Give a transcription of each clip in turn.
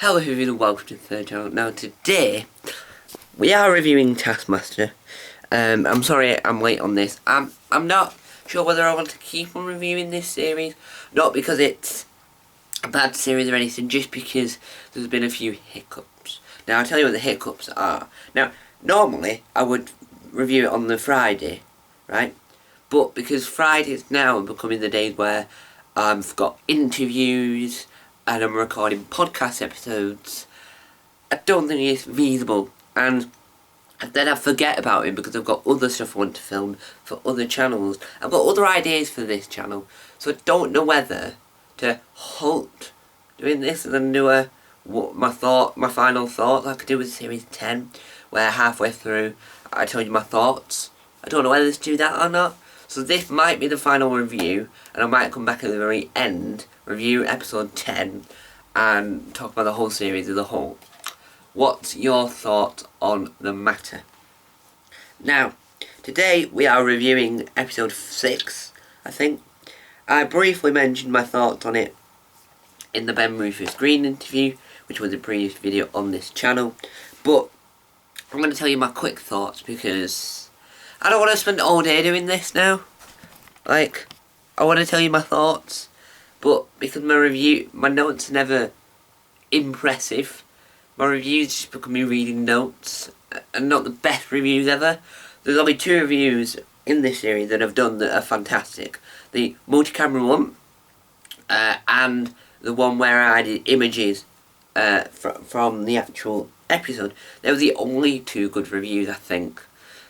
Hello everyone and welcome to the third channel. Now today, we are reviewing Taskmaster. I'm sorry I'm late on this. I'm not sure whether I want to keep on reviewing this series. Not because it's a bad series or anything, just because there's been a few hiccups. Now I'll tell you what the hiccups are. Now, normally I would review it on the Friday, right? But because Fridays now are becoming the days where I've got interviews and I'm recording podcast episodes, I don't think it's feasible, and then I forget about it because I've got other stuff I want to film for other channels. I've got other ideas for this channel, so I don't know whether to halt doing this and then do my final thoughts like I did with series 10, where halfway through I told you my thoughts. I don't know whether to do that or not. So this might be the final review, and I might come back at the very end, review episode 10, and talk about the whole series as a whole. What's your thoughts on the matter? Now, today we are reviewing episode 6, I think. I briefly mentioned my thoughts on it in the Ben Rufus Green interview, which was a previous video on this channel, but I'm going to tell you my quick thoughts because I don't want to spend all day doing this now. Like, I want to tell you my thoughts, but because my notes are never impressive, my reviews just become me reading notes, and not the best reviews ever. There's only 2 reviews in this series that I've done that are fantastic. The multi-camera one, and the one where I added images from the actual episode. They were the only 2 good reviews, I think.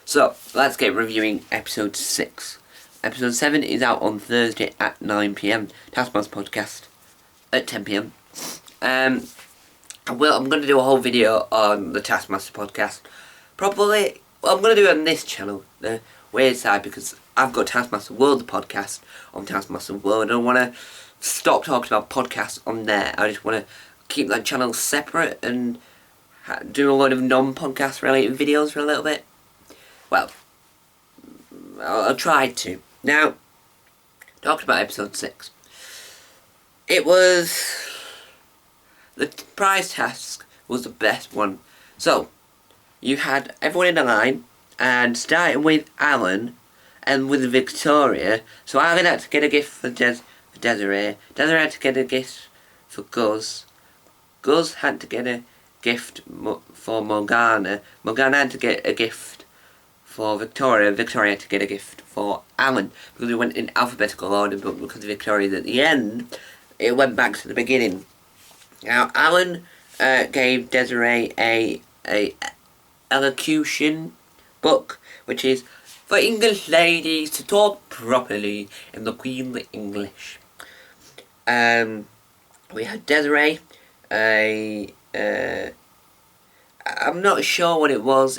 So, let's get reviewing episode 6. Episode 7 is out on Thursday at 9 PM. Taskmaster podcast at 10 PM. I'm going to do a whole video on the Taskmaster podcast. Probably, I'm going to do it on this channel, the weird side, because I've got Taskmaster World, the podcast, on Taskmaster World. I don't want to stop talking about podcasts on there. I just want to keep that channel separate and do a lot of non-podcast related videos for a little bit. Well, I'll try to. Now, talking about episode 6. It was... the prize task was the best one. So, you had everyone in a line, and starting with Alan, and with Victoria. So Alan had to get a gift for Desiree. Desiree had to get a gift for Gus. Gus had to get a gift for Morgana. Morgana had to get a gift for Victoria. Victoria had to get a gift for Alan, because we went in alphabetical order, but because Victoria's at the end, it went back to the beginning. Now, Alan gave Desiree a elocution book, which is for English ladies to talk properly in the Queen's English. We had Desiree I'm not sure what it was.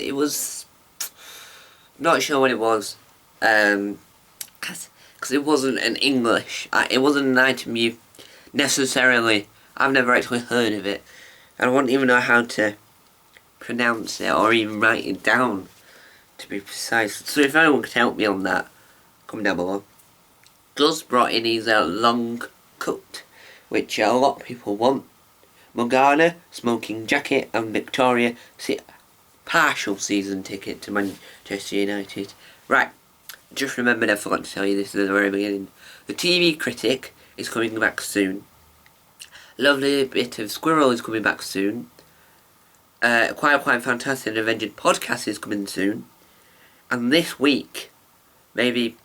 Not sure what it was, because it wasn't an English. It wasn't an item you necessarily. I've never actually heard of it. I don't even know how to pronounce it or even write it down, to be precise. So if anyone could help me on that, comment down below. Gus brought in his long coat, which a lot of people want. Morgana, smoking jacket, and Victoria, partial season ticket to Manchester United. Right, just remembered I forgot to tell you this at the very beginning. The TV Critic is coming back soon. Lovely bit of Squirrel is coming back soon. Quite Fantastic Avengers podcast is coming soon. And this week, maybe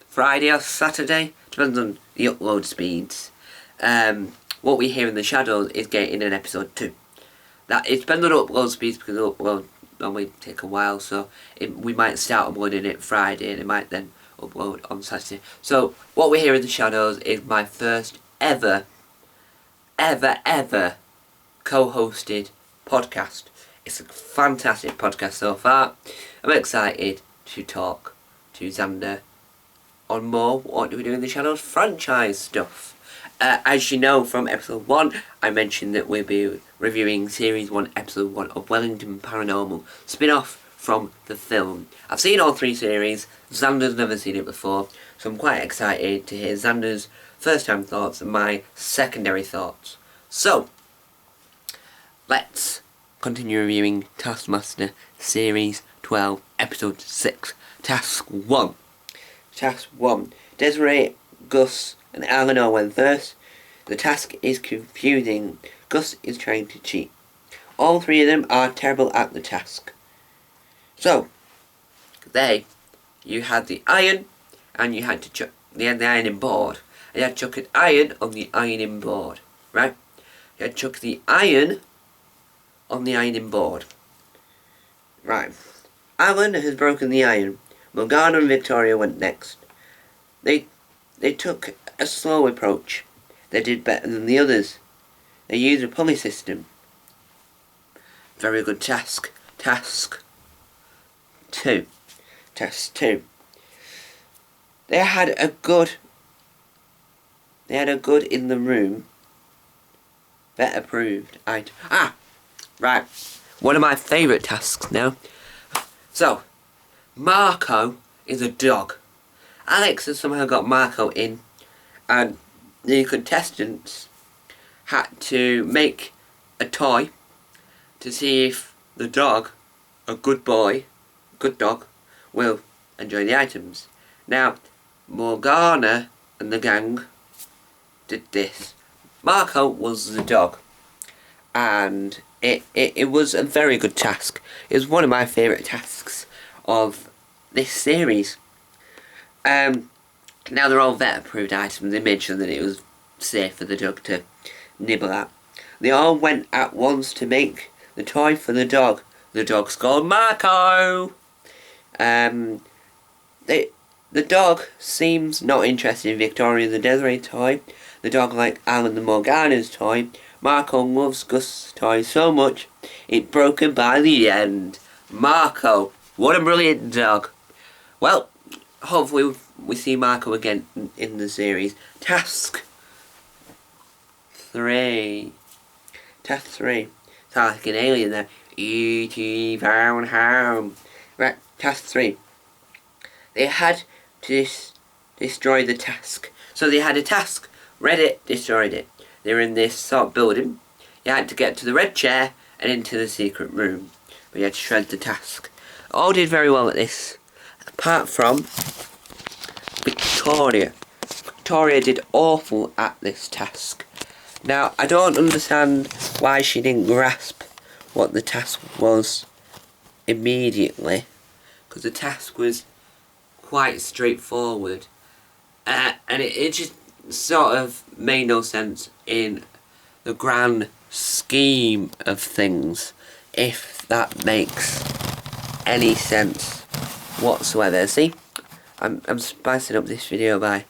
Friday or Saturday, depends on the upload speeds, What We Hear in the Shadows is getting an episode 2. It depends on upload speeds, because upload normally take a while, so we might start uploading it Friday and it might then upload on Saturday. So What We Hear in the Shadows is my first ever co-hosted podcast. It's a fantastic podcast so far. I'm excited to talk to Xander on more What Do We Do in the Shadows franchise stuff. As you know from episode 1, I mentioned that we'll be reviewing series 1, episode 1 of Wellington Paranormal, spin-off from the film. I've seen all 3 series, Xander's never seen it before, so I'm quite excited to hear Xander's first time thoughts and my secondary thoughts. So, let's continue reviewing Taskmaster Series 12, Episode 6, Task 1. Task 1. Desiree, Gus and Eleanor went first. The task is confusing. Gus is trying to cheat. All three of them are terrible at the task. So, you had the iron, and you had to chuck the ironing board. And you had to chuck an iron on the ironing board, right? You had to chuck the iron on the ironing board. Right. Alan has broken the iron. Morgana and Victoria went next. They took a slow approach. They did better than the others. They used a pulley system. Very good task. Task 2. Task 2. They had a good in the room. Better proved. Right. One of my favourite tasks now. So, Marco is a dog. Alex has somehow got Marco in, and the contestants had to make a toy to see if the dog, a good dog, will enjoy the items. Now, Morgana and the gang did this. Marco was the dog, and it was a very good task. It was one of my favourite tasks of this series. Now they're all vet approved items. They made sure that it was safe for the dog to nibble at. They all went at once to make the toy for the dog. The dog's called Marco. The dog seems not interested in Victoria the Desiree toy. The dog liked Alan the Morgana's toy. Marco loves Gus' toy so much it broke him by the end. Marco, what a brilliant dog. Well, hopefully we see Marco again in the series. Task 3. Task 3. Sounds like an alien there. E.T. found home. Right, task 3. They had to destroy the task. So they had a task, read it, destroyed it. They were in this sort of building. You had to get to the red chair and into the secret room. But you had to shred the task. All did very well at this. Apart from Victoria. Victoria did awful at this task. Now, I don't understand why she didn't grasp what the task was immediately. Because the task was quite straightforward. And it just sort of made no sense in the grand scheme of things. If that makes any sense whatsoever. See, I'm spicing up this video by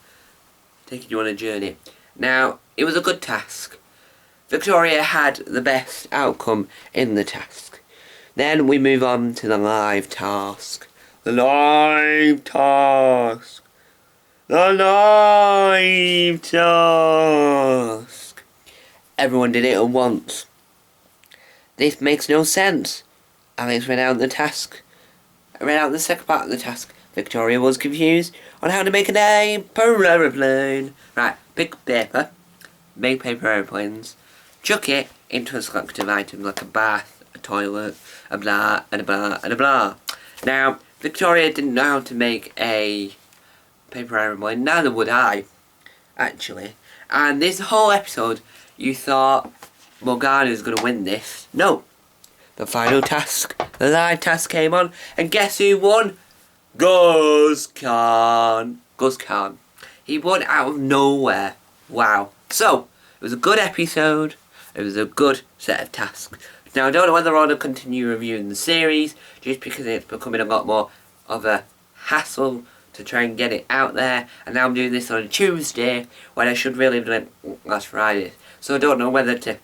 taking you on a journey. Now, it was a good task. Victoria had the best outcome in the task. Then we move on to the live task. The live task. The live task. Everyone did it at once. This makes no sense. Alex read out the task. I read out the second part of the task. Victoria was confused on how to make an aeroplane. Right, pick paper, make paper aeroplanes, chuck it into a selective item like a bath, a toilet, a blah, and a blah, and a blah. Now, Victoria didn't know how to make a paper aeroplane, neither would I, actually. And this whole episode, you thought Morgana was going to win this. No. The final task, the live task came on, and guess who won? Gus Khan. Gus Khan. He won out of nowhere. Wow. So, it was a good episode. It was a good set of tasks. Now, I don't know whether I want to continue reviewing the series, just because it's becoming a lot more of a hassle to try and get it out there. And now I'm doing this on a Tuesday, when I should really have done it last Friday. So I don't know whether to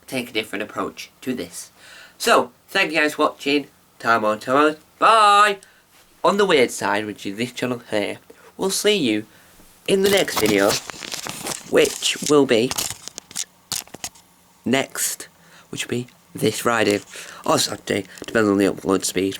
take a different approach to this. So, thank you guys for watching. Time on time. Bye! On the weird side, which is this channel here, we'll see you in the next video, which will be this Friday or Saturday, depending on the upload speed.